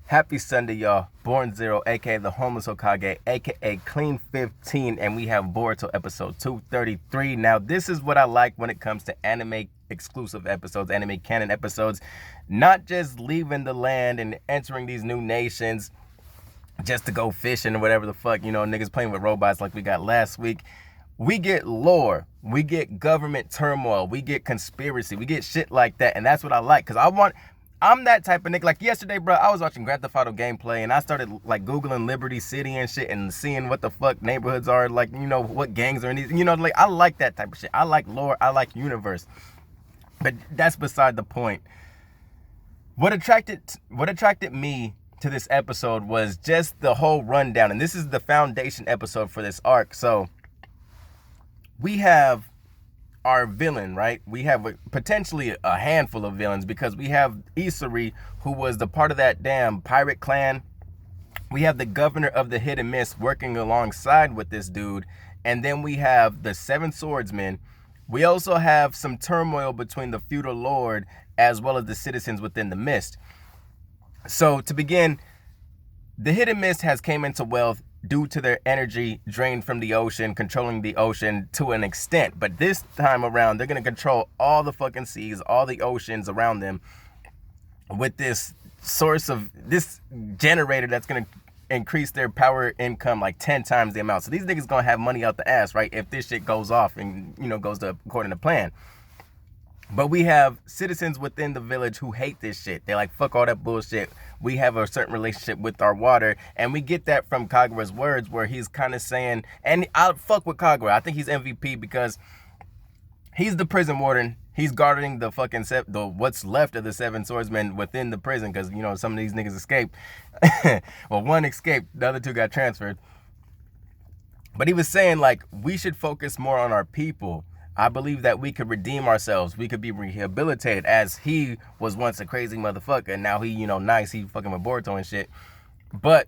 Happy Sunday, y'all. Born Zero, aka the Homeless Hokage, aka Clean 15, and we have Boruto episode 233. Now, this is what I like when it comes to anime exclusive episodes, anime canon episodes. Not just leaving the land and entering these new nations just to go fishing or whatever the fuck, niggas playing with robots like we got last week. We get lore, we get government turmoil, we get conspiracy, we get shit like that, and that's what I like, because I'm that type of nigga. Like yesterday, bro, I was watching Grand Theft Auto gameplay and I started like Googling Liberty City and shit and seeing what the fuck neighborhoods are, like, what gangs are in these, like, I like that type of shit. I like lore, I like universe. But that's beside the point. What attracted me to this episode was just the whole rundown. And this is the foundation episode for this arc. So we have our villain, right? We have potentially a handful of villains because we have Isuri, who was the part of that damn pirate clan. We have the governor of the Hidden Mist working alongside with this dude. And then we have the Seven Swordsmen. We also have some turmoil between the feudal lord as well as the citizens within the mist. So to begin, the Hidden Mist has came into wealth due to their energy drained from the ocean, controlling the ocean to an extent. But this time around, they're going to control all the fucking seas, all the oceans around them with this source of this generator that's going to increase their power income like 10 times the amount. So these niggas going to have money out the ass, right? If this shit goes off and, goes to according to plan. But we have citizens within the village who hate this shit. They're like, fuck all that bullshit. We have a certain relationship with our water. And we get that from Kagura's words where he's kind of saying, and I fuck with Kagura. I think he's MVP because he's the prison warden. He's guarding the fucking what's left of the Seven Swordsmen within the prison because, some of these niggas escaped. Well, one escaped. The other two got transferred. But he was saying, like, we should focus more on our people. I believe that we could redeem ourselves. We could be rehabilitated as he was once a crazy motherfucker. And now he, nice. He fucking with Boruto and shit. But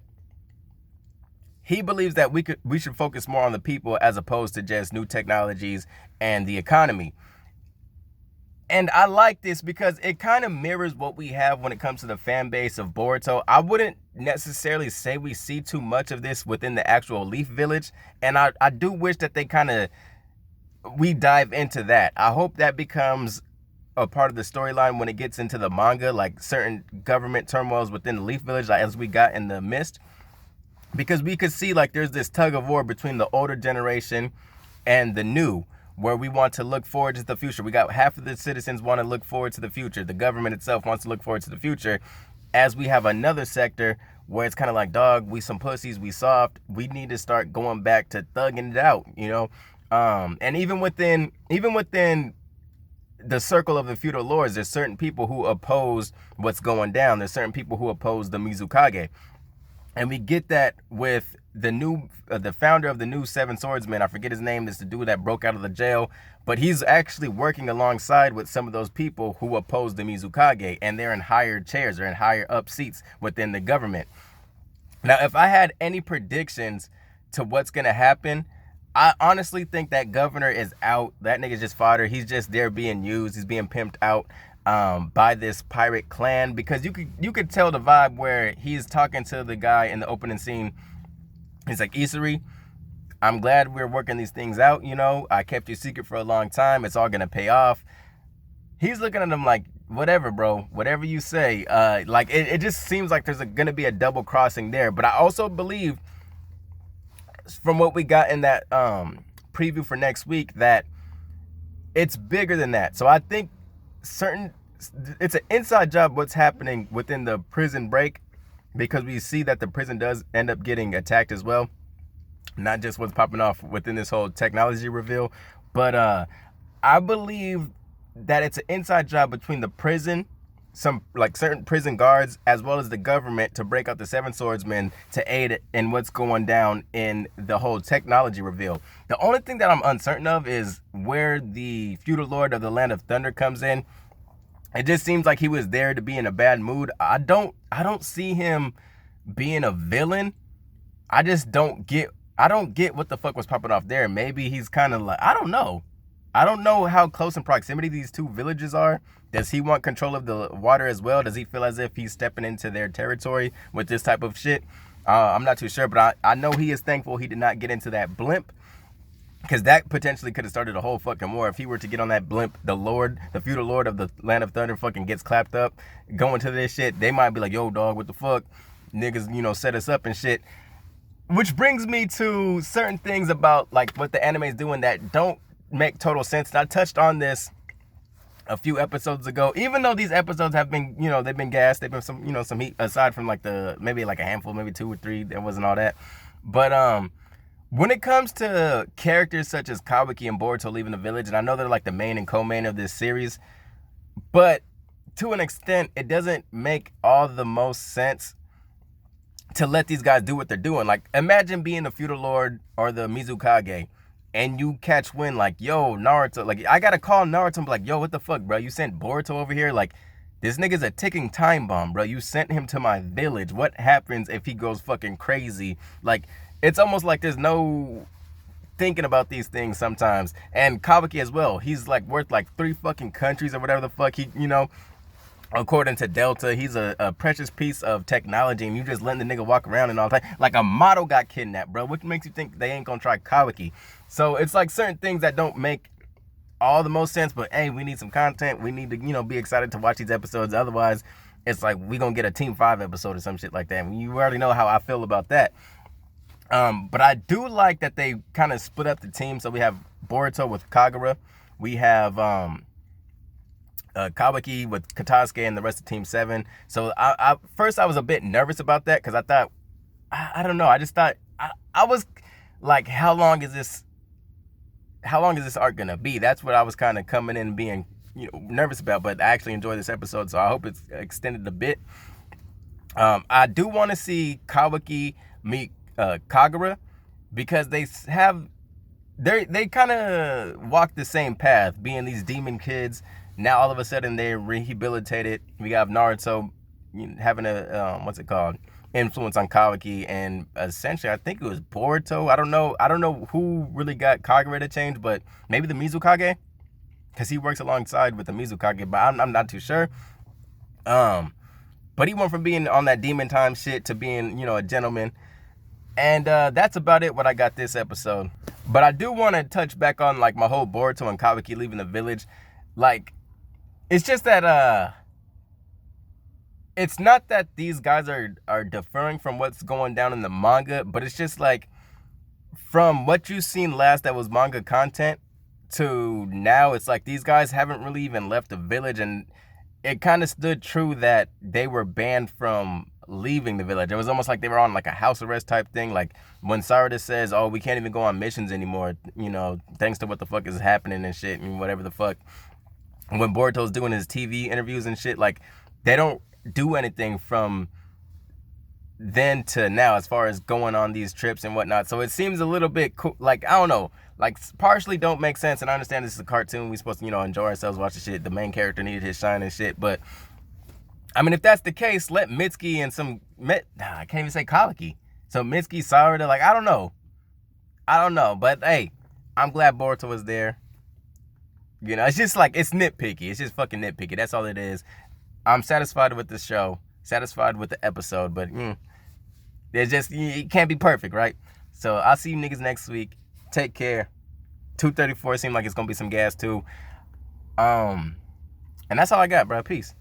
he believes that we should focus more on the people as opposed to just new technologies and the economy. And I like this because it kind of mirrors what we have when it comes to the fan base of Boruto. I wouldn't necessarily say we see too much of this within the actual Leaf Village. And I do wish that we dive into that. I hope that becomes a part of the storyline when it gets into the manga, like certain government turmoils within the Leaf Village, like as we got in the Mist. Because we could see like there's this tug of war between the older generation and the new, where we want to look forward to the future. We got half of the citizens want to look forward to the future. The government itself wants to look forward to the future. As we have another sector where it's kind of like, dog, we some pussies, we soft. We need to start going back to thugging it out, And even within the circle of the feudal lords, there's certain people who oppose what's going down. There's certain people who oppose the Mizukage. And we get that with the founder of the new Seven Swordsmen. I forget his name. Is the dude that broke out of the jail. But he's actually working alongside with some of those people who oppose the Mizukage. And they're in higher chairs. They're in higher up seats within the government. Now, if I had any predictions to what's going to happen, I honestly think that governor is out. That nigga's just fodder. He's just there being used. He's being pimped out by this pirate clan, because you could tell the vibe where he's talking to the guy in the opening scene. He's like, Isuri, I'm glad we're working these things out. I kept your secret for a long time. It's all gonna pay off. He's looking at him like, whatever, bro, whatever you say. Like it just seems like there's gonna be a double crossing there. But I also believe, from what we got in that preview for next week, that it's bigger than that. So I think it's an inside job what's happening within the prison break, because we see that the prison does end up getting attacked as well. Not just what's popping off within this whole technology reveal, but I believe that it's an inside job between the prison, some like certain prison guards, as well as the government, to break out the Seven Swordsmen to aid in what's going down in the whole technology reveal. The only thing that I'm uncertain of is where the feudal lord of the Land of Thunder comes in. It just seems like he was there to be in a bad mood. I don't see him being a villain. I don't get what the fuck was popping off there. Maybe he's kind of like, I don't know. I don't know how close in proximity these two villages are. Does he want control of the water as well? Does he feel as if he's stepping into their territory with this type of shit? I'm not too sure, but I know he is thankful he did not get into that blimp, because that potentially could have started a whole fucking war. If he were to get on that blimp, the feudal lord of the land of thunder fucking gets clapped up, going to this shit, they might be like, yo, dog, what the fuck? Niggas, set us up and shit. Which brings me to certain things about, like, what the anime is doing that don't make total sense. And I touched on this a few episodes ago. Even though these episodes have been, they've been gassed, they've been some heat, aside from like maybe like a handful, maybe 2 or 3, there wasn't all that. But when it comes to characters such as Kawaki and Boruto leaving the village, and I know they're like the main and co-main of this series, but to an extent, it doesn't make all the most sense to let these guys do what they're doing. Like, imagine being the feudal lord or the Mizukage, and you catch wind like, yo, Naruto, like, I gotta call Naruto and be like, yo, what the fuck, bro? You sent Boruto over here? Like, this nigga's a ticking time bomb, bro. You sent him to my village. What happens if he goes fucking crazy? Like, it's almost like there's no thinking about these things sometimes. And Kawaki as well. He's like worth like 3 fucking countries or whatever the fuck he, according to Delta, he's a precious piece of technology, and you just letting the nigga walk around and all that. Like, a model got kidnapped, bro. What makes you think they ain't gonna try Kawaki? So it's like certain things that don't make all the most sense, but hey, we need some content. We need to, be excited to watch these episodes. Otherwise, it's like we gonna get a Team 5 episode or some shit like that. You already know how I feel about that. But I do like that they kind of split up the team. So we have Boruto with Kagura. We have Kawaki with Katasuke and the rest of Team 7. So I first I was a bit nervous about that, because I thought, I don't know. I just thought, I was like, how long is this arc gonna be? That's what I was kind of coming in being nervous about. But I actually enjoyed this episode, so I hope it's extended a bit. I do want to see Kawaki meet Kagura, because they kind of walk the same path, being these demon kids. Now all of a sudden they're rehabilitated. We got Naruto having a influence on Kawaki, and essentially I think it was Boruto. I don't know who really got Kagura to change, but maybe the Mizukage, because he works alongside with the Mizukage, but I'm not too sure. But he went from being on that demon time shit to being a gentleman. And that's about it what I got this episode. But I do want to touch back on like my whole Boruto and Kawaki leaving the village. Like, it's just that it's not that these guys are deferring from what's going down in the manga, but it's just like, from what you've seen last that was manga content to now, it's like these guys haven't really even left the village, and it kind of stood true that they were banned from leaving the village. It was almost like they were on like a house arrest type thing. Like when Sarada says, oh, we can't even go on missions anymore, thanks to what the fuck is happening and shit and whatever the fuck. When Boruto's doing his TV interviews and shit, like, they don't do anything from then to now as far as going on these trips and whatnot. So it seems a little bit cool, like, I don't know, like, partially don't make sense. And I understand this is a cartoon, we're supposed to enjoy ourselves, watch the shit, the main character needed his shine and shit, but I mean, if that's the case, let Mitsuki and I can't even say Kawaki, so Mitsuki, Sarada, like, I don't know, but hey, I'm glad Boruto was there. It's just like, it's nitpicky. It's just fucking nitpicky. That's all it is. I'm satisfied with the show, satisfied with the episode, but there's just, it can't be perfect, right? So I'll see you niggas next week. Take care. 234 seemed like it's gonna be some gas too. And that's all I got, bro. Peace.